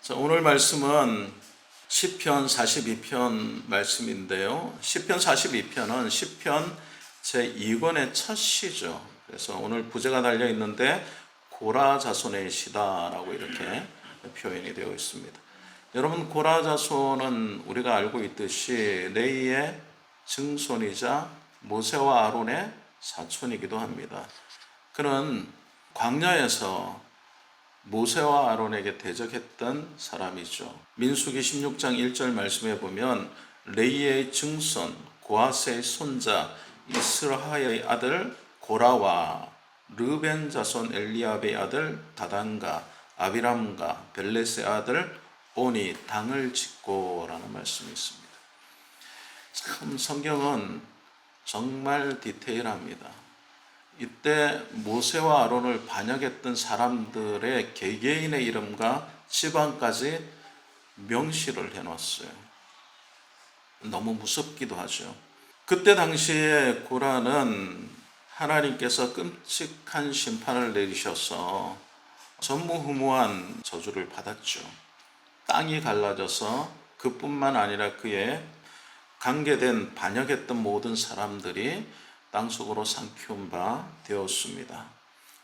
자, 오늘 말씀은 시편 42편 말씀인데요. 시편 42편은 시편 제2권의 첫 시죠. 그래서 오늘 부제가 달려 있는데 고라 자손의 시다라고 이렇게 표현이 되어 있습니다. 여러분, 고라 자손은 우리가 알고 있듯이 레위의 증손이자 모세와 아론의 사촌이기도 합니다. 그는 광야에서 모세와 아론에게 대적했던 사람이죠. 민수기 16장 1절 말씀에 보면 레위의 증손 고하세의 손자 이스라엘의 아들 고라와 르벤 자손 엘리압의 아들 다단과 아비람과 벨렛의 아들 온이 당을 짓고라는 말씀이 있습니다. 참 성경은 정말 디테일합니다. 이때 모세와 아론을 반역했던 사람들의 개개인의 이름과 지방까지 명시를 해놨어요. 너무 무섭기도 하죠. 그때 당시에 고라는 하나님께서 끔찍한 심판을 내리셔서 전무후무한 저주를 받았죠. 땅이 갈라져서 그뿐만 아니라 그의 관계된 반역했던 모든 사람들이 땅속으로 삼키운 바 되었습니다.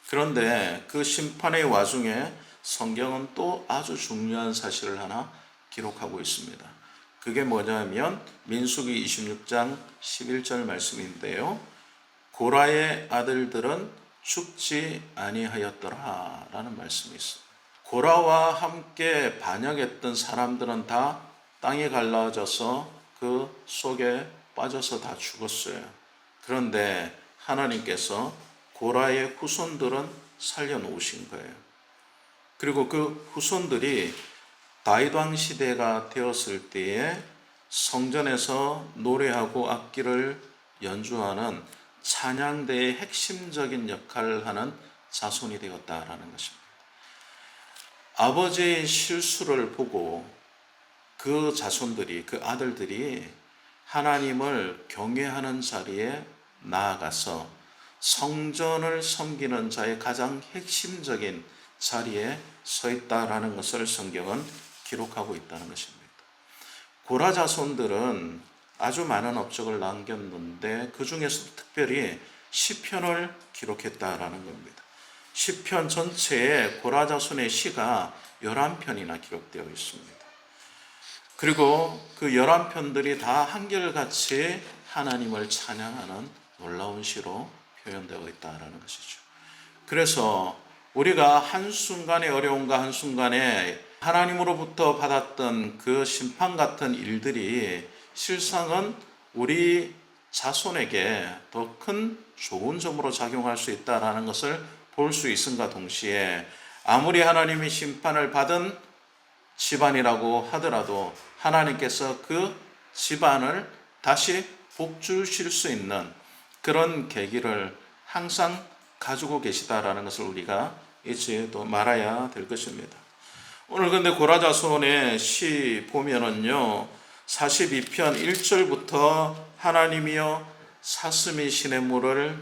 그런데 그 심판의 와중에 성경은 또 아주 중요한 사실을 하나 기록하고 있습니다. 그게 뭐냐면 민수기 26장 11절 말씀인데요. 고라의 아들들은 죽지 아니하였더라 라는 말씀이 있습니다. 고라와 함께 반역했던 사람들은 다 땅이 갈라져서 그 속에 빠져서 다 죽었어요. 그런데 하나님께서 고라의 후손들은 살려놓으신 거예요. 그리고 그 후손들이 다윗 왕 시대가 되었을 때에 성전에서 노래하고 악기를 연주하는 찬양대의 핵심적인 역할을 하는 자손이 되었다라는 것입니다. 아버지의 실수를 보고 그 자손들이, 그 아들들이 하나님을 경외하는 자리에 나아가서 성전을 섬기는 자의 가장 핵심적인 자리에 서 있다라는 것을 성경은 기록하고 있다는 것입니다. 고라 자손들은 아주 많은 업적을 남겼는데 그 중에서도 특별히 시편을 기록했다라는 겁니다. 시편 전체에 고라 자손의 시가 11편이나 기록되어 있습니다. 그리고 그 11편들이 다 한결같이 하나님을 찬양하는 놀라운 시로 표현되어 있다는 것이죠. 그래서 우리가 한순간의 어려움과 한순간에 하나님으로부터 받았던 그 심판 같은 일들이 실상은 우리 자손에게 더 큰 좋은 점으로 작용할 수 있다는 것을 볼 수 있음과 동시에 아무리 하나님이 심판을 받은 집안이라고 하더라도 하나님께서 그 집안을 다시 복주실 수 있는 그런 계기를 항상 가지고 계시다라는 것을 우리가 잊지 말아야 될 것입니다. 오늘 근데 고라 자손의 시 보면은요, 42편 1절부터 하나님이여 사슴이 시냇물을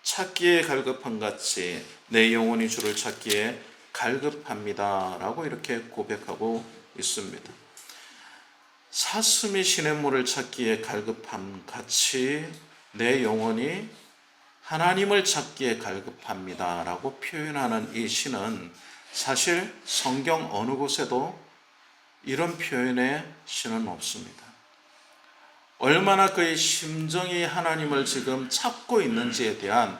찾기에 갈급한 같이 내 영혼이 주를 찾기에 갈급합니다 라고 이렇게 고백하고 있습니다. 사슴이 시냇물을 찾기에 갈급함 같이 내 영혼이 하나님을 찾기에 갈급합니다 라고 표현하는 이 시는 사실 성경 어느 곳에도 이런 표현의 시는 없습니다. 얼마나 그의 심정이 하나님을 지금 찾고 있는지에 대한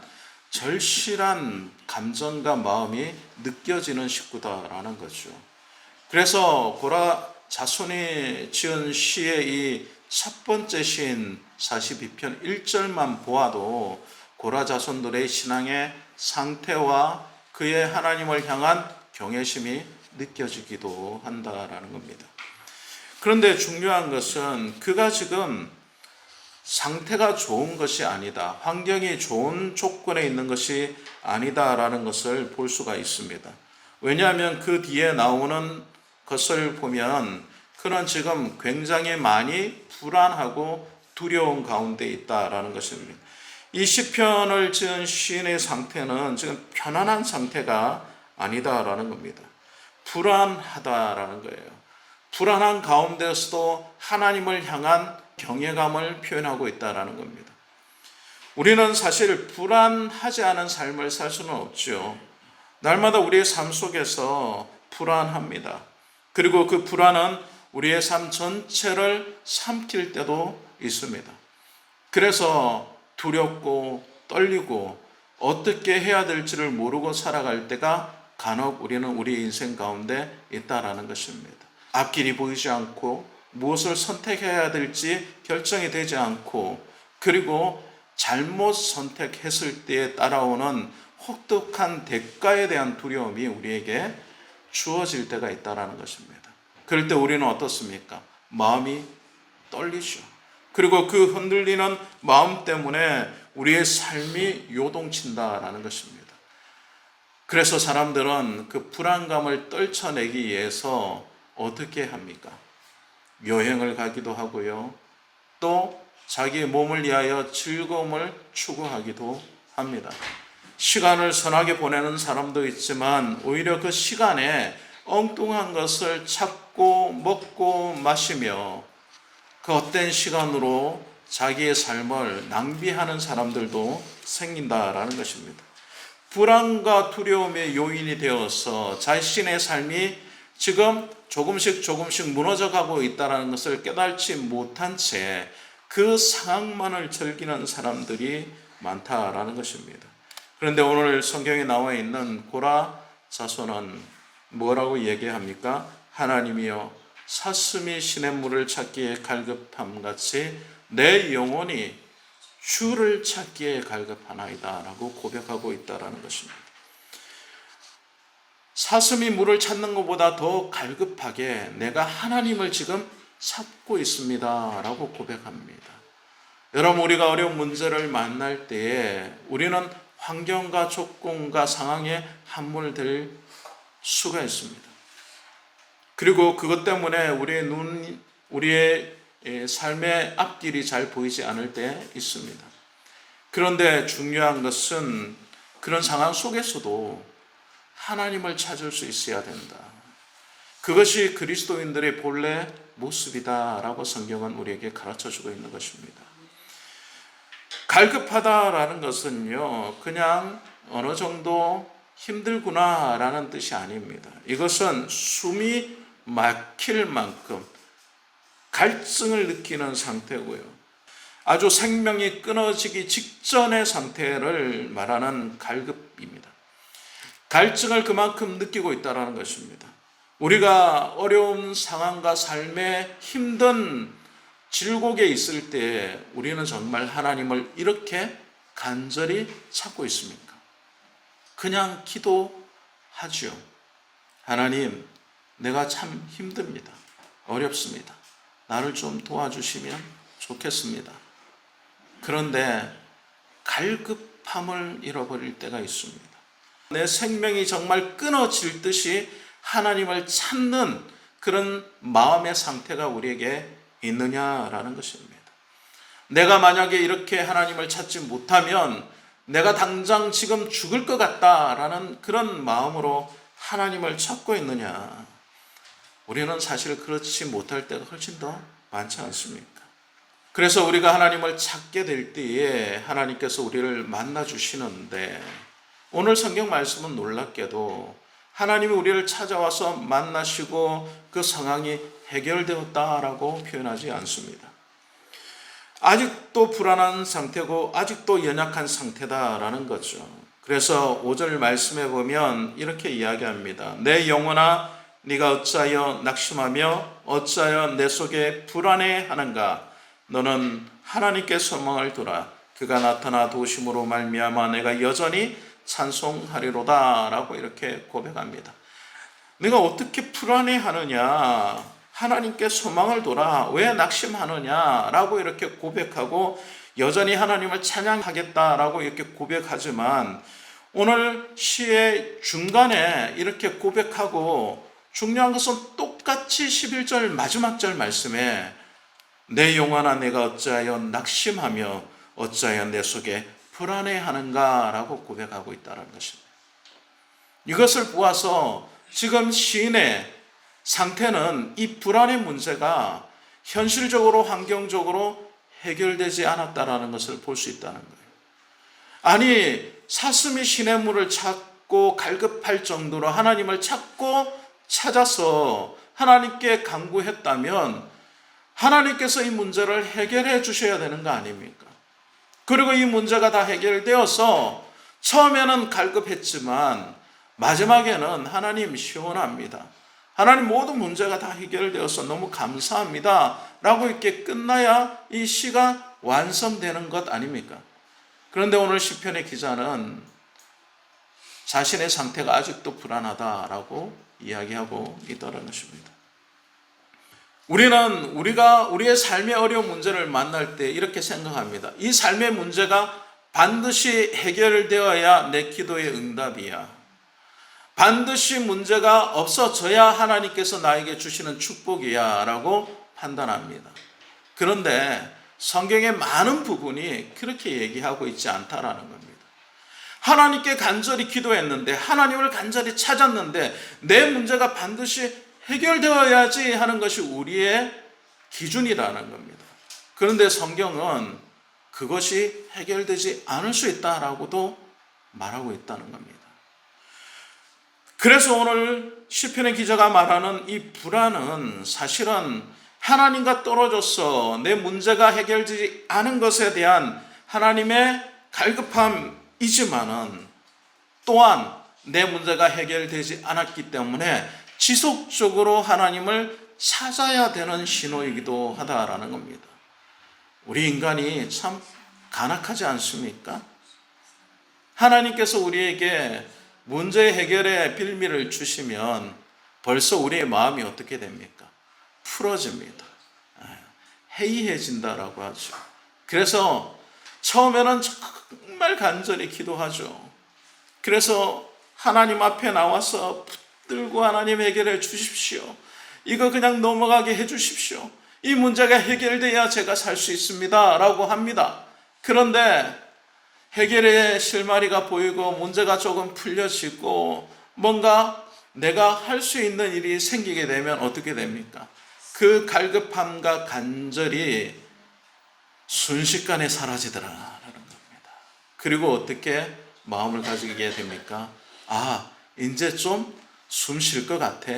절실한 감정과 마음이 느껴지는 시구다라는 거죠. 그래서 고라 자손이 지은 시의 이 첫 번째 시인 42편 1절만 보아도 고라 자손들의 신앙의 상태와 그의 하나님을 향한 경외심이 느껴지기도 한다라는 겁니다. 그런데 중요한 것은 그가 지금 상태가 좋은 것이 아니다, 환경이 좋은 조건에 있는 것이 아니다라는 것을 볼 수가 있습니다. 왜냐하면 그 뒤에 나오는 것을 보면 그는 지금 굉장히 많이 불안하고 두려운 가운데 있다라는 것입니다. 이 시편을 지은 시인의 상태는 지금 편안한 상태가 아니다라는 겁니다. 불안하다라는 거예요. 불안한 가운데서도 하나님을 향한 경외감을 표현하고 있다라는 겁니다. 우리는 사실 불안하지 않은 삶을 살 수는 없죠. 날마다 우리의 삶 속에서 불안합니다. 그리고 그 불안은 우리의 삶 전체를 삼킬 때도 있습니다. 그래서 두렵고 떨리고 어떻게 해야 될지를 모르고 살아갈 때가 간혹 우리는 우리 인생 가운데 있다라는 것입니다. 앞길이 보이지 않고 무엇을 선택해야 될지 결정이 되지 않고, 그리고 잘못 선택했을 때에 따라오는 혹독한 대가에 대한 두려움이 우리에게 주어질 때가 있다는 것입니다. 그럴 때 우리는 어떻습니까? 마음이 떨리죠. 그리고 그 흔들리는 마음 때문에 우리의 삶이 요동친다라는 것입니다. 그래서 사람들은 그 불안감을 떨쳐내기 위해서 어떻게 합니까? 여행을 가기도 하고요. 또 자기의 몸을 위하여 즐거움을 추구하기도 합니다. 시간을 선하게 보내는 사람도 있지만 오히려 그 시간에 엉뚱한 것을 찾고 먹고 마시며 그 헛된 시간으로 자기의 삶을 낭비하는 사람들도 생긴다라는 것입니다. 불안과 두려움의 요인이 되어서 자신의 삶이 지금 조금씩 무너져가고 있다는 것을 깨달지 못한 채 그 상황만을 즐기는 사람들이 많다라는 것입니다. 그런데 오늘 성경에 나와 있는 고라 자손은 뭐라고 얘기합니까? 하나님이여 사슴이 시냇물을 찾기에 갈급함 같이 내 영혼이 주를 찾기에 갈급하나이다 라고 고백하고 있다는 것입니다. 사슴이 물을 찾는 것보다 더 갈급하게 내가 하나님을 지금 찾고 있습니다 라고 고백합니다. 여러분, 우리가 어려운 문제를 만날 때에 우리는 환경과 조건과 상황에 함몰될 수가 있습니다. 그리고 그것 때문에 우리의 삶의 앞길이 잘 보이지 않을 때 있습니다. 그런데 중요한 것은 그런 상황 속에서도 하나님을 찾을 수 있어야 된다. 그것이 그리스도인들의 본래 모습이다라고 성경은 우리에게 가르쳐주고 있는 것입니다. 갈급하다라는 것은요, 그냥 어느 정도 힘들구나라는 뜻이 아닙니다. 이것은 숨이 막힐 만큼 갈증을 느끼는 상태고요. 아주 생명이 끊어지기 직전의 상태를 말하는 갈급입니다. 갈증을 그만큼 느끼고 있다는 것입니다. 우리가 어려운 상황과 삶의 힘든 질곡에 있을 때 우리는 정말 하나님을 이렇게 간절히 찾고 있습니까? 그냥 기도하죠. 하나님, 내가 참 힘듭니다. 어렵습니다. 나를 좀 도와주시면 좋겠습니다. 그런데 갈급함을 잃어버릴 때가 있습니다. 내 생명이 정말 끊어질 듯이 하나님을 찾는 그런 마음의 상태가 우리에게 있느냐라는 것입니다. 내가 만약에 이렇게 하나님을 찾지 못하면 내가 당장 지금 죽을 것 같다라는 그런 마음으로 하나님을 찾고 있느냐? 우리는 사실 그렇지 못할 때가 훨씬 더 많지 않습니까? 그래서 우리가 하나님을 찾게 될 때에 하나님께서 우리를 만나 주시는데, 오늘 성경 말씀은 놀랍게도 하나님이 우리를 찾아와서 만나시고 그 상황이 해결되었다라고 표현하지 않습니다. 아직도 불안한 상태고 아직도 연약한 상태다라는 거죠. 그래서 5절 말씀에 보면 이렇게 이야기합니다. 내 영혼아, 네가 어찌하여 낙심하며 어찌하여 내 속에 불안해하는가? 너는 하나님께 소망을 두라. 그가 나타나 도우심으로 말미암아 내가 여전히 찬송하리로다 라고 이렇게 고백합니다. 내가 어떻게 불안해하느냐? 하나님께 소망을 둬라. 왜 낙심하느냐? 라고 이렇게 고백하고 여전히 하나님을 찬양하겠다라고 이렇게 고백하지만, 오늘 시의 중간에 이렇게 고백하고 중요한 것은 똑같이 11절 마지막 절 말씀에 내 영혼아 내가 어찌하여 낙심하며 어찌하여 내 속에 불안해하는가 라고 고백하고 있다는 것입니다. 이것을 보아서 지금 시인의 상태는 이 불안의 문제가 현실적으로 환경적으로 해결되지 않았다라는 것을 볼 수 있다는 거예요. 아니, 사슴이 시냇물을 찾고 갈급할 정도로 하나님을 찾고 찾아서 하나님께 간구했다면 하나님께서 이 문제를 해결해 주셔야 되는 거 아닙니까? 그리고 이 문제가 다 해결되어서 처음에는 갈급했지만 마지막에는 하나님 시원합니다. 하나님 모든 문제가 다 해결되어서 너무 감사합니다 라고 이렇게 끝나야 이 시가 완성되는 것 아닙니까? 그런데 오늘 시편의 기자는 자신의 상태가 아직도 불안하다라고 이야기하고 있다는 것입니다. 우리가 우리의 삶의 어려운 문제를 만날 때 이렇게 생각합니다. 이 삶의 문제가 반드시 해결되어야 내 기도의 응답이야. 반드시 문제가 없어져야 하나님께서 나에게 주시는 축복이야 라고 판단합니다. 그런데 성경의 많은 부분이 그렇게 얘기하고 있지 않다라는 겁니다. 하나님께 간절히 기도했는데, 하나님을 간절히 찾았는데 내 문제가 반드시 해결되어야지 하는 것이 우리의 기준이라는 겁니다. 그런데 성경은 그것이 해결되지 않을 수 있다라고도 말하고 있다는 겁니다. 그래서 오늘 시편의 기자가 말하는 이 불안은 사실은 하나님과 떨어져서 내 문제가 해결되지 않은 것에 대한 하나님의 갈급함이지만은 또한 내 문제가 해결되지 않았기 때문에 지속적으로 하나님을 찾아야 되는 신호이기도 하다라는 겁니다. 우리 인간이 참 간악하지 않습니까? 하나님께서 우리에게 문제 해결의 빌미를 주시면 벌써 우리의 마음이 어떻게 됩니까? 풀어집니다. 해이해진다라고 하죠. 그래서 처음에는 정말 간절히 기도하죠. 그래서 하나님 앞에 나와서 붙들고 하나님 해결해 주십시오. 이거 그냥 넘어가게 해 주십시오. 이 문제가 해결돼야 제가 살 수 있습니다 라고 합니다. 그런데 해결의 실마리가 보이고 문제가 조금 풀려지고 뭔가 내가 할 수 있는 일이 생기게 되면 어떻게 됩니까? 그 갈급함과 간절이 순식간에 사라지더라라는 겁니다. 그리고 어떻게 마음을 가지게 됩니까? 아, 이제 좀 숨 쉴 것 같아.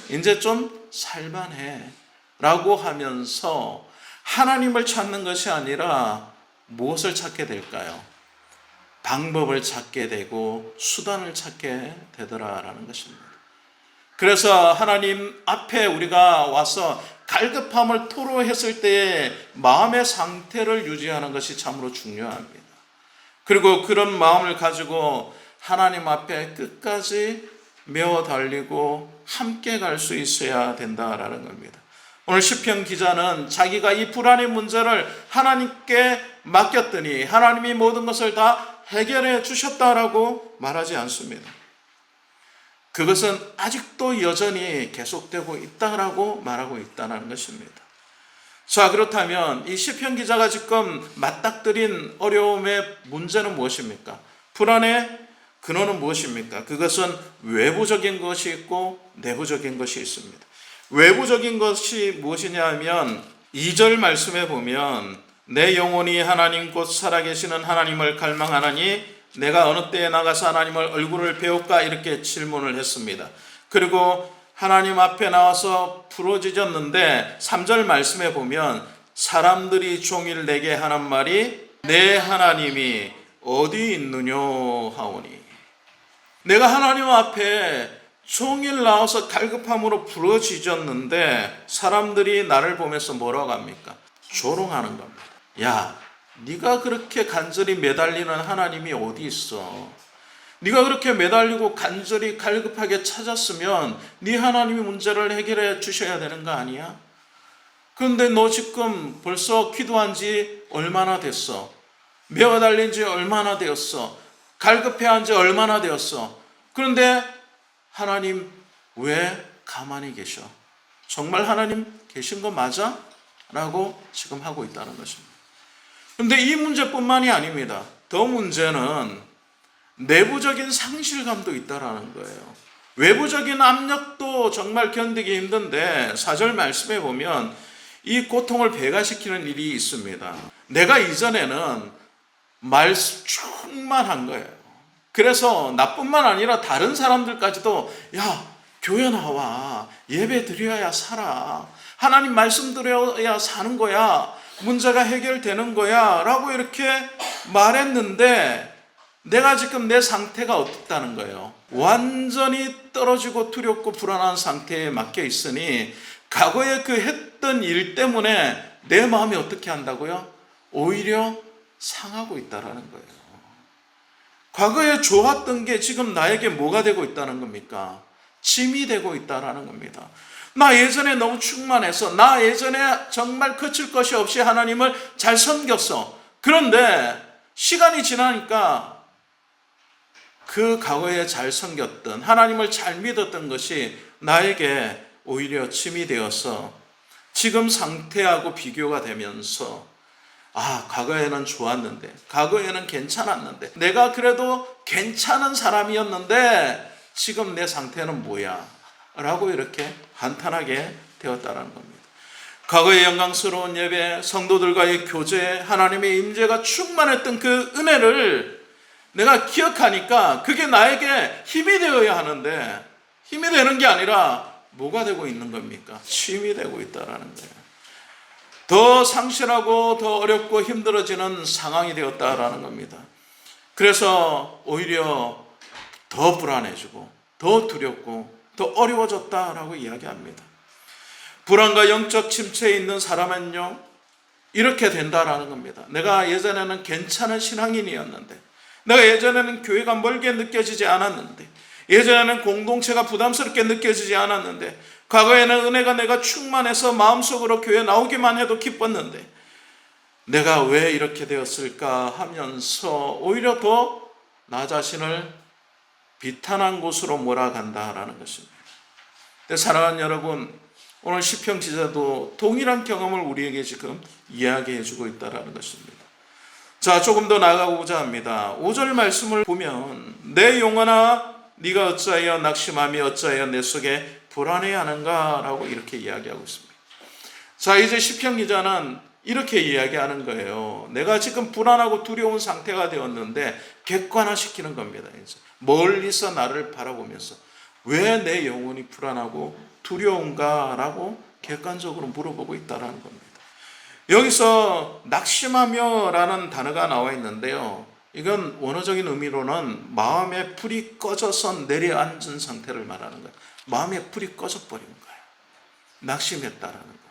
이제 좀 살만해. 라고 하면서 하나님을 찾는 것이 아니라 무엇을 찾게 될까요? 방법을 찾게 되고 수단을 찾게 되더라라는 것입니다. 그래서 하나님 앞에 우리가 와서 갈급함을 토로했을 때의 마음의 상태를 유지하는 것이 참으로 중요합니다. 그리고 그런 마음을 가지고 하나님 앞에 끝까지 메어 달리고 함께 갈 수 있어야 된다라는 겁니다. 오늘 시편 기자는 자기가 이 불안의 문제를 하나님께 맡겼더니 하나님이 모든 것을 다 해결해 주셨다라고 말하지 않습니다. 그것은 아직도 여전히 계속되고 있다라고 말하고 있다는 것입니다. 자, 그렇다면 이 시편 기자가 지금 맞닥뜨린 어려움의 문제는 무엇입니까? 불안의 근원은 무엇입니까? 그것은 외부적인 것이 있고 내부적인 것이 있습니다. 외부적인 것이 무엇이냐 하면 2절 말씀에 보면 내 영혼이 하나님 곧 살아계시는 하나님을 갈망하나니 내가 어느 때에 나가서 하나님을 얼굴을 배울까 이렇게 질문을 했습니다. 그리고 하나님 앞에 나와서 부르짖었는데 3절 말씀에 보면 사람들이 종일 내게 하는 말이 내 하나님이 어디 있느냐 하오니, 내가 하나님 앞에 종일 나와서 갈급함으로 부르짖었는데 사람들이 나를 보면서 뭐라고 합니까? 조롱하는 겁니다. 야, 네가 그렇게 간절히 매달리는 하나님이 어디 있어? 네가 그렇게 매달리고 간절히 갈급하게 찾았으면 네 하나님이 문제를 해결해 주셔야 되는 거 아니야? 그런데 너 지금 벌써 기도한 지 얼마나 됐어? 매달린 지 얼마나 되었어? 갈급해한 지 얼마나 되었어? 그런데 하나님 왜 가만히 계셔? 정말 하나님 계신 거 맞아? 라고 지금 하고 있다는 것입니다. 그런데 이 문제뿐만이 아닙니다. 더 문제는 내부적인 상실감도 있다라는 거예요. 외부적인 압력도 정말 견디기 힘든데 4절 말씀에 보면 이 고통을 배가시키는 일이 있습니다. 내가 이전에는 말씀 충만한 거예요. 그래서 나뿐만 아니라 다른 사람들까지도 야, 교회 나와. 예배 드려야 살아. 하나님 말씀 드려야 사는 거야. 문제가 해결되는 거야. 라고 이렇게 말했는데 내가 지금 내 상태가 어떻다는 거예요. 완전히 떨어지고 두렵고 불안한 상태에 맡겨 있으니 과거에 그 했던 일 때문에 내 마음이 어떻게 한다고요? 오히려 상하고 있다라는 거예요. 과거에 좋았던 게 지금 나에게 뭐가 되고 있다는 겁니까? 짐이 되고 있다라는 겁니다. 나 예전에 너무 충만해서, 나 예전에 정말 그칠 것이 없이 하나님을 잘 섬겼어. 그런데 시간이 지나니까 그 과거에 잘 섬겼던, 하나님을 잘 믿었던 것이 나에게 오히려 짐이 되어서 지금 상태하고 비교가 되면서 과거에는 좋았는데, 과거에는 괜찮았는데, 내가 그래도 괜찮은 사람이었는데 지금 내 상태는 뭐야? 라고 이렇게 한탄하게 되었다는 겁니다. 과거의 영광스러운 예배, 성도들과의 교제, 하나님의 임재가 충만했던 그 은혜를 내가 기억하니까 그게 나에게 힘이 되어야 하는데 힘이 되는 게 아니라 뭐가 되고 있는 겁니까? 짐이 되고 있다는 거예요. 더 상실하고 더 어렵고 힘들어지는 상황이 되었다라는 겁니다. 그래서 오히려 더 불안해지고 더 두렵고 더 어려워졌다라고 이야기합니다. 불안과 영적 침체에 있는 사람은요, 이렇게 된다라는 겁니다. 내가 예전에는 괜찮은 신앙인이었는데, 내가 예전에는 교회가 멀게 느껴지지 않았는데, 예전에는 공동체가 부담스럽게 느껴지지 않았는데, 과거에는 은혜가 내가 충만해서 마음속으로 교회 나오기만 해도 기뻤는데 내가 왜 이렇게 되었을까 하면서 오히려 더 나 자신을 비탄한 곳으로 몰아간다라는 것입니다. 사랑하는 여러분, 오늘 시편 기자도 동일한 경험을 우리에게 지금 이야기해 주고 있다는 것입니다. 자, 조금 더 나아가고자 합니다. 5절 말씀을 보면 내 영혼아 네가 어찌하여 낙심하며 어찌하여 내 속에 불안해하는가 라고 이렇게 이야기하고 있습니다. 자, 이제 시편 기자는 이렇게 이야기하는 거예요. 내가 지금 불안하고 두려운 상태가 되었는데 객관화시키는 겁니다. 이제 멀리서 나를 바라보면서 왜 내 영혼이 불안하고 두려운가 라고 객관적으로 물어보고 있다는 겁니다. 여기서 낙심하며 라는 단어가 나와 있는데요, 이건 원어적인 의미로는 마음의 불이 꺼져서 내려앉은 상태를 말하는 거예요. 마음의 불이 꺼져버린 거예요. 낙심했다라는 거.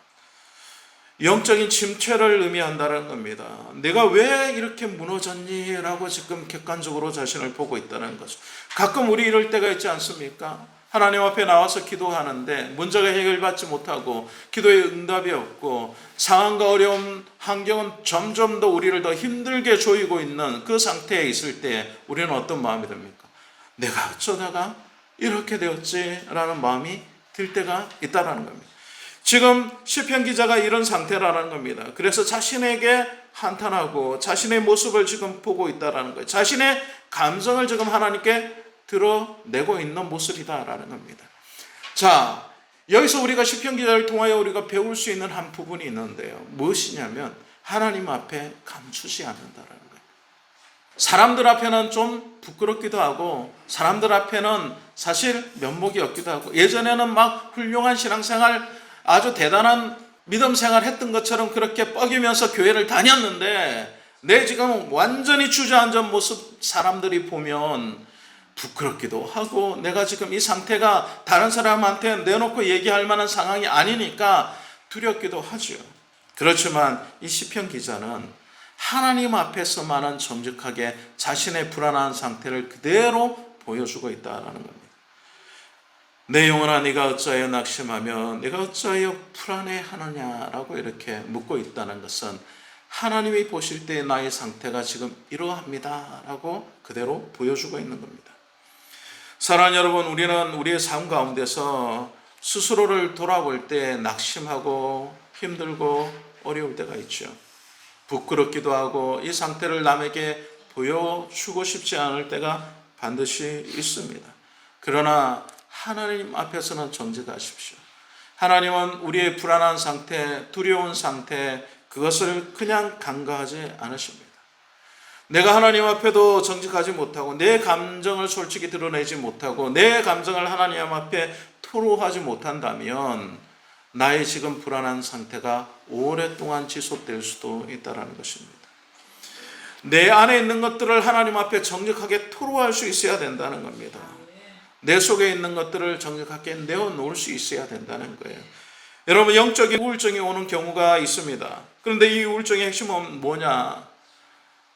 영적인 침체를 의미한다는 겁니다. 내가 왜 이렇게 무너졌니? 라고 지금 객관적으로 자신을 보고 있다는 거죠. 가끔 우리 이럴 때가 있지 않습니까? 하나님 앞에 나와서 기도하는데 문제가 해결받지 못하고 기도에 응답이 없고 상황과 어려운 환경은 점점 더 우리를 더 힘들게 조이고 있는 그 상태에 있을 때 우리는 어떤 마음이 듭니까? 내가 어쩌다가 이렇게 되었지? 라는 마음이 들 때가 있다는 겁니다. 지금 시편 기자가 이런 상태라는 겁니다. 그래서 자신에게 한탄하고 자신의 모습을 지금 보고 있다는 거예요. 자신의 감정을 지금 하나님께 드러내고 있는 모습이다라는 겁니다. 자, 여기서 우리가 시편 기자를 통하여 우리가 배울 수 있는 한 부분이 있는데요. 무엇이냐면 하나님 앞에 감추지 않는다라는 거예요. 사람들 앞에는 좀 부끄럽기도 하고 사람들 앞에는 사실 면목이 없기도 하고 예전에는 막 훌륭한 신앙생활 아주 대단한 믿음 생활 했던 것처럼 그렇게 뻐기면서 교회를 다녔는데 내 지금 완전히 주저앉은 모습 사람들이 보면 부끄럽기도 하고 내가 지금 이 상태가 다른 사람한테 내놓고 얘기할 만한 상황이 아니니까 두렵기도 하죠. 그렇지만 이 시편 기자는 하나님 앞에서만은 정직하게 자신의 불안한 상태를 그대로 보여주고 있다는 겁니다. 내 영혼아 네가 어찌하여 낙심하며 네가 어찌하여 불안해하느냐라고 이렇게 묻고 있다는 것은 하나님이 보실 때 나의 상태가 지금 이러합니다 라고 그대로 보여주고 있는 겁니다. 사랑하는 여러분, 우리는 우리의 삶 가운데서 스스로를 돌아볼 때 낙심하고 힘들고 어려울 때가 있죠. 부끄럽기도 하고 이 상태를 남에게 보여주고 싶지 않을 때가 반드시 있습니다. 그러나 하나님 앞에서는 정직하십시오. 하나님은 우리의 불안한 상태, 두려운 상태, 그것을 그냥 간과하지 않으십니다. 내가 하나님 앞에도 정직하지 못하고 내 감정을 솔직히 드러내지 못하고 내 감정을 하나님 앞에 토로하지 못한다면 나의 지금 불안한 상태가 오랫동안 지속될 수도 있다는 것입니다. 내 안에 있는 것들을 하나님 앞에 정직하게 토로할 수 있어야 된다는 겁니다. 내 속에 있는 것들을 정직하게 내어놓을 수 있어야 된다는 거예요. 여러분, 영적인 우울증이 오는 경우가 있습니다. 그런데 이 우울증의 핵심은 뭐냐?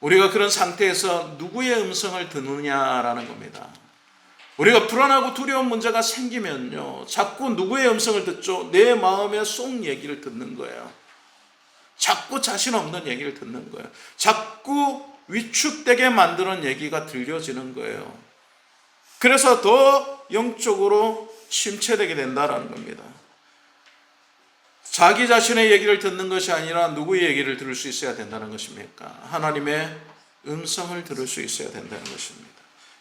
우리가 그런 상태에서 누구의 음성을 듣느냐라는 겁니다. 우리가 불안하고 두려운 문제가 생기면요, 자꾸 누구의 음성을 듣죠? 내 마음의 속 얘기를 듣는 거예요. 자꾸 자신 없는 얘기를 듣는 거예요. 자꾸 위축되게 만드는 얘기가 들려지는 거예요. 그래서 더 영적으로 침체되게 된다는 겁니다. 자기 자신의 얘기를 듣는 것이 아니라 누구의 얘기를 들을 수 있어야 된다는 것입니까? 하나님의 음성을 들을 수 있어야 된다는 것입니다.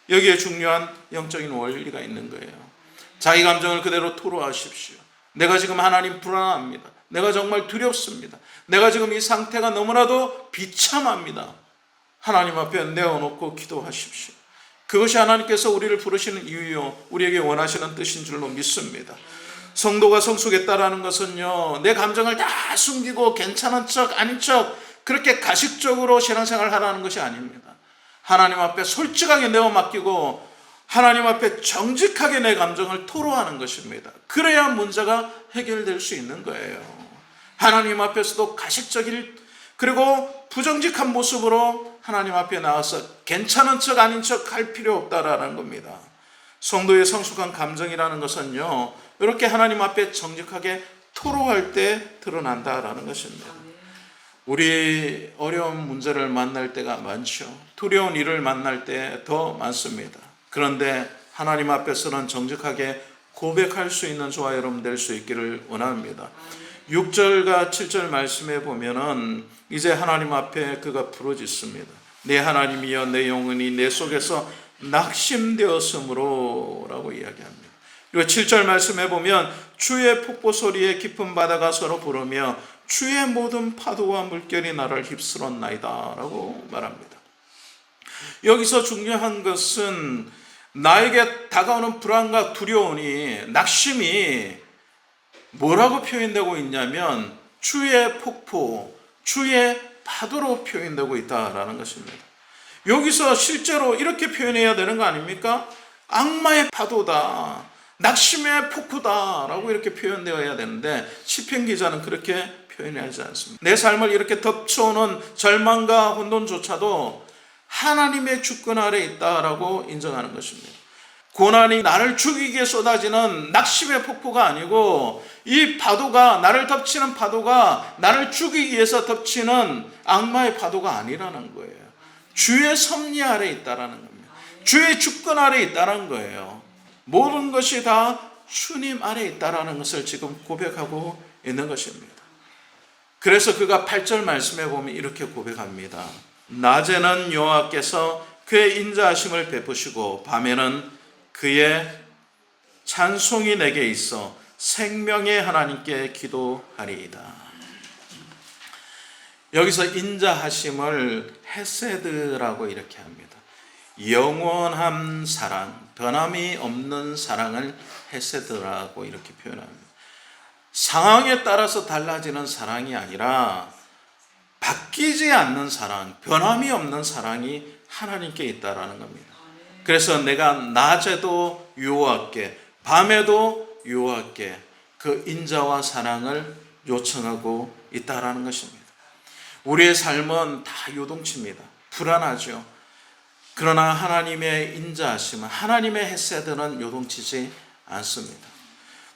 여기에 중요한 영적인 원리가 있는 거예요. 자기 감정을 그대로 토로하십시오. 내가 지금 하나님 불안합니다. 내가 정말 두렵습니다. 내가 지금 이 상태가 너무나도 비참합니다. 하나님 앞에 내어놓고 기도하십시오. 그것이 하나님께서 우리를 부르시는 이유요, 우리에게 원하시는 뜻인 줄로 믿습니다. 성도가 성숙했다라는 것은요, 내 감정을 다 숨기고 괜찮은 척 아닌 척 그렇게 가식적으로 신앙생활을 하라는 것이 아닙니다. 하나님 앞에 솔직하게 내어 맡기고 하나님 앞에 정직하게 내 감정을 토로하는 것입니다. 그래야 문제가 해결될 수 있는 거예요. 하나님 앞에서도 가식적일, 그리고 부정직한 모습으로 하나님 앞에 나와서 괜찮은 척 아닌 척 할 필요 없다라는 겁니다. 성도의 성숙한 감정이라는 것은요, 이렇게 하나님 앞에 정직하게 토로할 때 드러난다라는 것입니다. 우리 어려운 문제를 만날 때가 많죠. 두려운 일을 만날 때 더 많습니다. 그런데 하나님 앞에서는 정직하게 고백할 수 있는 저와 여러분 될 수 있기를 원합니다. 6절과 7절 말씀에 보면은 이제 하나님 앞에 그가 부르짖습니다. 내 하나님이여, 내 영혼이 내 속에서 낙심되었으므로 라고 이야기합니다. 그리고 7절 말씀해 보면 주의 폭포 소리에 깊은 바다가 서로 부르며 주의 모든 파도와 물결이 나를 휩쓸었나이다 라고 말합니다. 여기서 중요한 것은 나에게 다가오는 불안과 두려움이, 낙심이 뭐라고 표현되고 있냐면 주의 폭포, 주의 파도로 표현되고 있다라는 것입니다. 여기서 실제로 이렇게 표현해야 되는 거 아닙니까? 악마의 파도다, 낙심의 폭포다 라고 이렇게 표현되어야 되는데 시편 기자는 그렇게 표현하지 않습니다. 내 삶을 이렇게 덮쳐오는 절망과 혼돈조차도 하나님의 주권 아래 있다라고 인정하는 것입니다. 고난이 나를 죽이기에 쏟아지는 낙심의 폭포가 아니고 이 파도가, 나를 덮치는 파도가 나를 죽이기 위해서 덮치는 악마의 파도가 아니라는 거예요. 주의 섭리 아래 있다라는 겁니다. 주의 주권 아래 있다라는 거예요. 모든 것이 다 주님 아래 있다라는 것을 지금 고백하고 있는 것입니다. 그래서 그가 8절 말씀에 보면 이렇게 고백합니다. 낮에는 여호와께서 그의 인자하심을 베푸시고 밤에는 그의 찬송이 내게 있어 생명의 하나님께 기도하리이다. 여기서 인자하심을 헤세드라고 이렇게 합니다. 영원한 사랑, 변함이 없는 사랑을 헤세드라고 이렇게 표현합니다. 상황에 따라서 달라지는 사랑이 아니라 바뀌지 않는 사랑, 변함이 없는 사랑이 하나님께 있다라는 겁니다. 그래서 내가 낮에도 여호와께, 밤에도 여호와께 그 인자와 사랑을 요청하고 있다라는 것입니다. 우리의 삶은 다 요동칩니다. 불안하죠. 그러나 하나님의 인자하심은, 하나님의 헤세드는 요동치지 않습니다.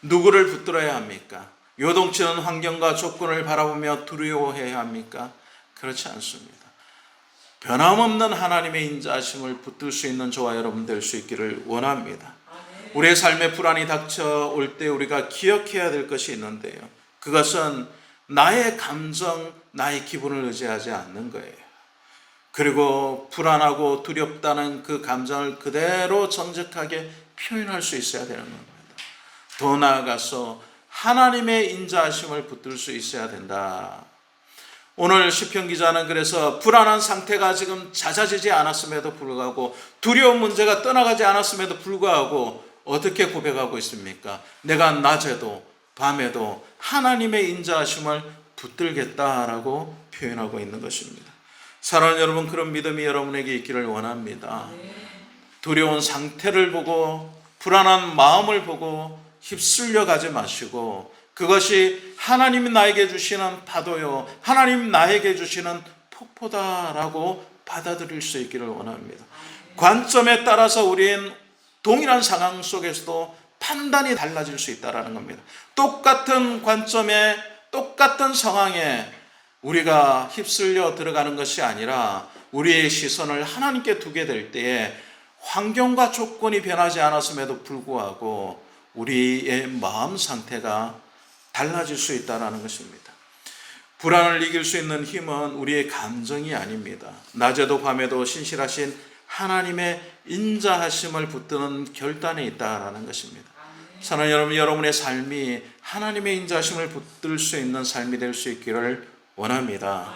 누구를 붙들어야 합니까? 요동치는 환경과 조건을 바라보며 두려워해야 합니까? 그렇지 않습니다. 변함없는 하나님의 인자하심을 붙들 수 있는 저와 여러분 될 수 있기를 원합니다. 우리의 삶에 불안이 닥쳐올 때 우리가 기억해야 될 것이 있는데요, 그것은 나의 감정, 나의 기분을 의지하지 않는 거예요. 그리고 불안하고 두렵다는 그 감정을 그대로 정직하게 표현할 수 있어야 되는 겁니다. 더 나아가서 하나님의 인자하심을 붙들 수 있어야 된다. 오늘 시편 기자는 그래서 불안한 상태가 지금 잦아지지 않았음에도 불구하고, 두려운 문제가 떠나가지 않았음에도 불구하고 어떻게 고백하고 있습니까? 내가 낮에도 밤에도 하나님의 인자하심을 붙들겠다라고 표현하고 있는 것입니다. 사랑하는 여러분, 그런 믿음이 여러분에게 있기를 원합니다. 두려운 상태를 보고 불안한 마음을 보고 휩쓸려 가지 마시고, 그것이 하나님이 나에게 주시는 파도요, 하나님 나에게 주시는 폭포다라고 받아들일 수 있기를 원합니다. 관점에 따라서 우리는 동일한 상황 속에서도 판단이 달라질 수 있다는 겁니다. 똑같은 관점에, 똑같은 상황에 우리가 휩쓸려 들어가는 것이 아니라 우리의 시선을 하나님께 두게 될 때에 환경과 조건이 변하지 않았음에도 불구하고 우리의 마음 상태가 달라질 수 있다는 것입니다. 불안을 이길 수 있는 힘은 우리의 감정이 아닙니다. 낮에도 밤에도 신실하신 하나님의 인자하심을 붙드는 결단에 있다는 것입니다. 사랑하는 여러분, 여러분의 삶이 하나님의 인자하심을 붙들 수 있는 삶이 될 수 있기를 원합니다.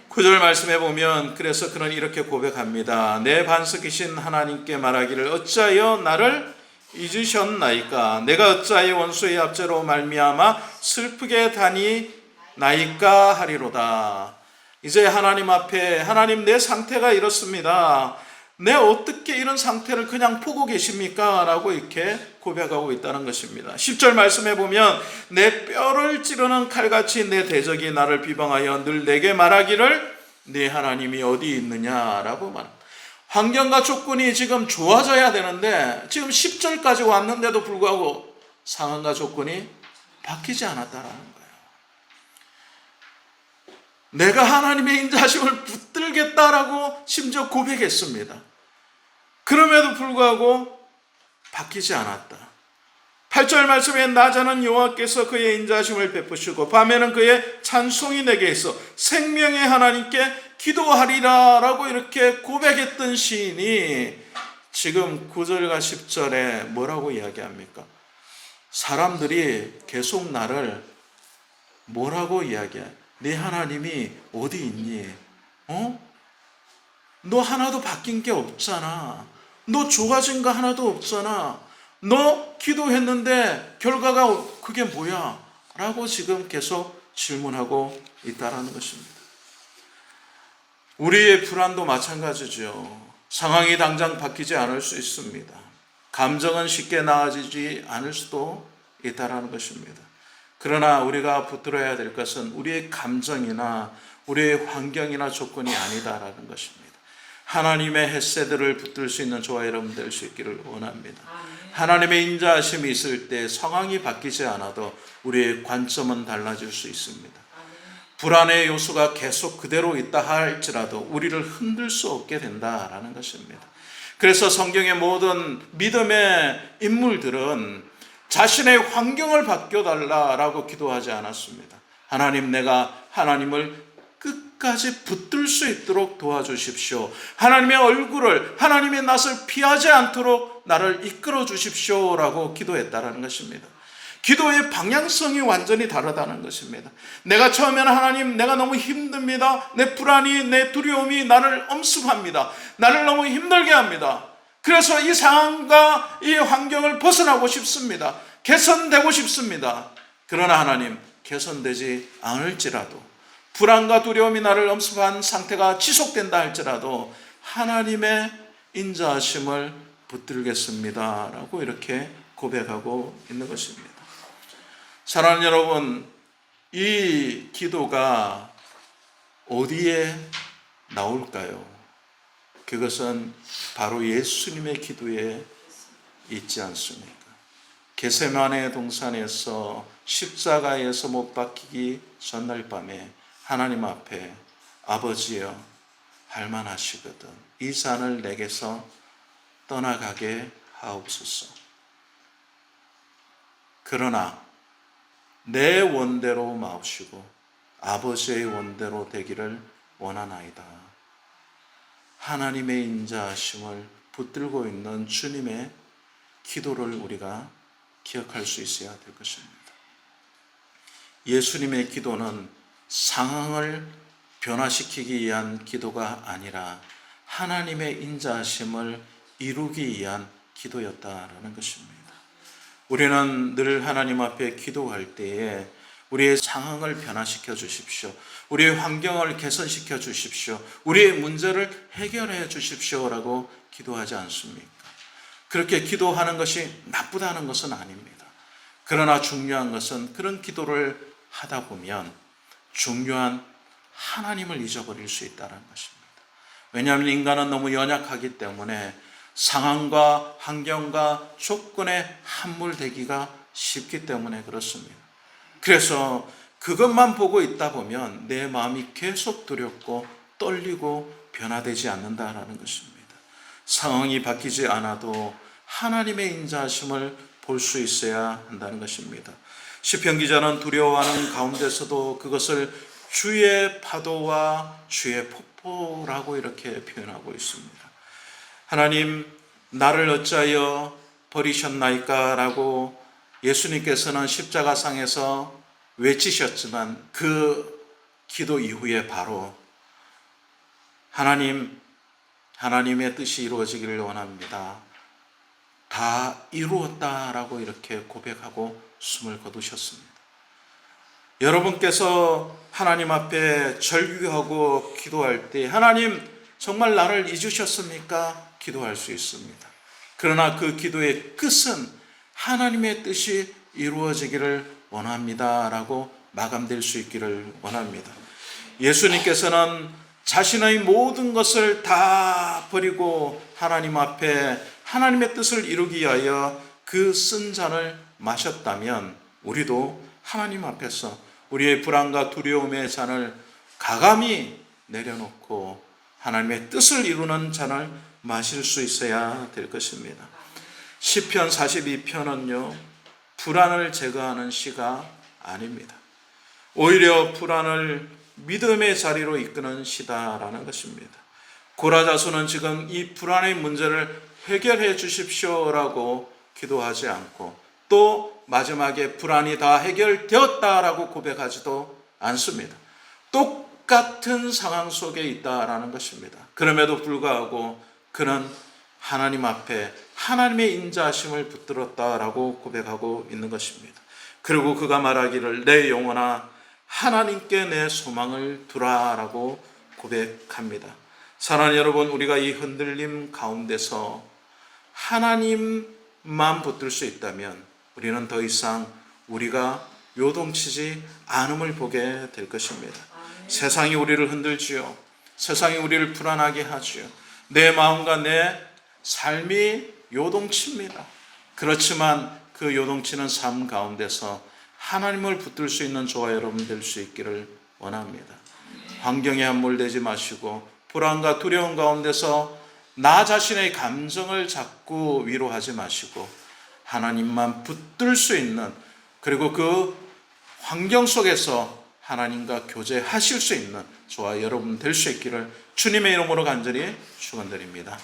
9절 말씀해 보면 그래서 그는 이렇게 고백합니다. 내 반석이신 하나님께 말하기를 어찌하여 나를 잊으셨나이까? 내가 어찌하여 원수의 압제로 말미암아 슬프게 다니나이까 하리로다. 이제 하나님 앞에, 하나님 내 상태가 이렇습니다. 내 어떻게 이런 상태를 그냥 보고 계십니까? 라고 이렇게 고백하고 있다는 것입니다. 10절 말씀해 보면 내 뼈를 찌르는 칼같이 내 대적이 나를 비방하여 늘 내게 말하기를 네 하나님이 어디 있느냐라고 말합니다. 환경과 조건이 지금 좋아져야 되는데 지금 10절까지 왔는데도 불구하고 상황과 조건이 바뀌지 않았다라는 거예요. 내가 하나님의 인자하심을 붙들겠다라고 심지어 고백했습니다. 그럼에도 불구하고 바뀌지 않았다. 8절 말씀에 낮에는 여호와께서 그의 인자하심을 베푸시고 밤에는 그의 찬송이 내게 있어 생명의 하나님께 기도하리라 라고 이렇게 고백했던 시인이 지금 9절과 10절에 뭐라고 이야기합니까? 사람들이 계속 나를 뭐라고 이야기해? 네 하나님이 어디 있니? 너 하나도 바뀐 게 없잖아. 너 좋아진 거 하나도 없잖아. 너 기도했는데 결과가 그게 뭐야? 라고 지금 계속 질문하고 있다는 것입니다. 우리의 불안도 마찬가지죠. 상황이 당장 바뀌지 않을 수 있습니다. 감정은 쉽게 나아지지 않을 수도 있다는 것입니다. 그러나 우리가 붙들어야 될 것은 우리의 감정이나 우리의 환경이나 조건이 아니다라는 것입니다. 하나님의 헤세드를 붙들 수 있는 저와 여러분 될 수 있기를 원합니다. 하나님의 인자하심이 있을 때 상황이 바뀌지 않아도 우리의 관점은 달라질 수 있습니다. 불안의 요소가 계속 그대로 있다 할지라도 우리를 흔들 수 없게 된다라는 것입니다. 그래서 성경의 모든 믿음의 인물들은 자신의 환경을 바뀌어달라라고 기도하지 않았습니다. 하나님, 내가 하나님을 끝까지 붙들 수 있도록 도와주십시오. 하나님의 얼굴을, 하나님의 낯을 피하지 않도록 나를 이끌어 주십시오라고 기도했다라는 것입니다. 기도의 방향성이 완전히 다르다는 것입니다. 내가 처음에는 하나님, 내가 너무 힘듭니다. 내 불안이, 내 두려움이 나를 엄습합니다. 나를 너무 힘들게 합니다. 그래서 이 상황과 이 환경을 벗어나고 싶습니다. 개선되고 싶습니다. 그러나 하나님, 개선되지 않을지라도, 불안과 두려움이 나를 엄습한 상태가 지속된다 할지라도 하나님의 인자하심을 붙들겠습니다 라고 이렇게 고백하고 있는 것입니다. 사랑하는 여러분, 이 기도가 어디에 나올까요? 그것은 바로 예수님의 기도에 있지 않습니까? 겟세마네 동산에서 십자가에서 못 박히기 전날 밤에 하나님 앞에 아버지여, 할만하시거든 이 잔을 내게서 떠나가게 하옵소서. 그러나 내 원대로 마옵시고 아버지의 원대로 되기를 원하나이다. 하나님의 인자하심을 붙들고 있는 주님의 기도를 우리가 기억할 수 있어야 될 것입니다. 예수님의 기도는 상황을 변화시키기 위한 기도가 아니라 하나님의 인자하심을 이루기 위한 기도였다라는 것입니다. 우리는 늘 하나님 앞에 기도할 때에 우리의 상황을 변화시켜 주십시오. 우리의 환경을 개선시켜 주십시오. 우리의 문제를 해결해 주십시오라고 기도하지 않습니까? 그렇게 기도하는 것이 나쁘다는 것은 아닙니다. 그러나 중요한 것은 그런 기도를 하다 보면 중요한 하나님을 잊어버릴 수 있다는 것입니다. 왜냐하면 인간은 너무 연약하기 때문에 상황과 환경과 조건에 함몰되기가 쉽기 때문에 그렇습니다. 그래서 그것만 보고 있다 보면 내 마음이 계속 두렵고 떨리고 변화되지 않는다라는 것입니다. 상황이 바뀌지 않아도 하나님의 인자하심을 볼 수 있어야 한다는 것입니다. 시편 기자는 두려워하는 가운데서도 그것을 주의 파도와 주의 폭포라고 이렇게 표현하고 있습니다. 하나님, 나를 어찌하여 버리셨나이까? 라고 예수님께서는 십자가상에서 외치셨지만 그 기도 이후에 바로 하나님의 뜻이 이루어지기를 원합니다. 다 이루었다라고 이렇게 고백하고 숨을 거두셨습니다. 여러분께서 하나님 앞에 절규하고 기도할 때 하나님 정말 나를 잊으셨습니까? 기도할 수 있습니다. 그러나 그 기도의 끝은 하나님의 뜻이 이루어지기를 원합니다 라고 마감될 수 있기를 원합니다. 예수님께서는 자신의 모든 것을 다 버리고 하나님 앞에 하나님의 뜻을 이루기 위하여 그 쓴 잔을 마셨다면 우리도 하나님 앞에서 우리의 불안과 두려움의 잔을 가감히 내려놓고 하나님의 뜻을 이루는 잔을 마실 수 있어야 될 것입니다. 시편 42편은요 불안을 제거하는 시가 아닙니다. 오히려 불안을 믿음의 자리로 이끄는 시다라는 것입니다. 고라 자손은 지금 이 불안의 문제를 해결해 주십시오라고 기도하지 않고 또 마지막에 불안이 다 해결되었다라고 고백하지도 않습니다. 똑같은 상황 속에 있다라는 것입니다. 그럼에도 불구하고 그는 하나님 앞에 하나님의 인자하심을 붙들었다라고 고백하고 있는 것입니다. 그리고 그가 말하기를 내 영혼아 하나님께 내 소망을 두라라고 고백합니다. 사랑하는 여러분, 우리가 이 흔들림 가운데서 하나님만 붙들 수 있다면 우리는 더 이상 우리가 요동치지 않음을 보게 될 것입니다. 세상이 우리를 흔들지요. 세상이 우리를 불안하게 하지요. 내 마음과 내 삶이 요동칩니다. 그렇지만 그 요동치는 삶 가운데서 하나님을 붙들 수 있는 저와 여러분 될 수 있기를 원합니다. 환경에 함몰되지 마시고 불안과 두려움 가운데서 나 자신의 감정을 자꾸 위로하지 마시고 하나님만 붙들 수 있는 그리고 그 환경 속에서 하나님과 교제하실 수 있는 저와 여러분 될 수 있기를 주님의 이름으로 간절히 축원드립니다.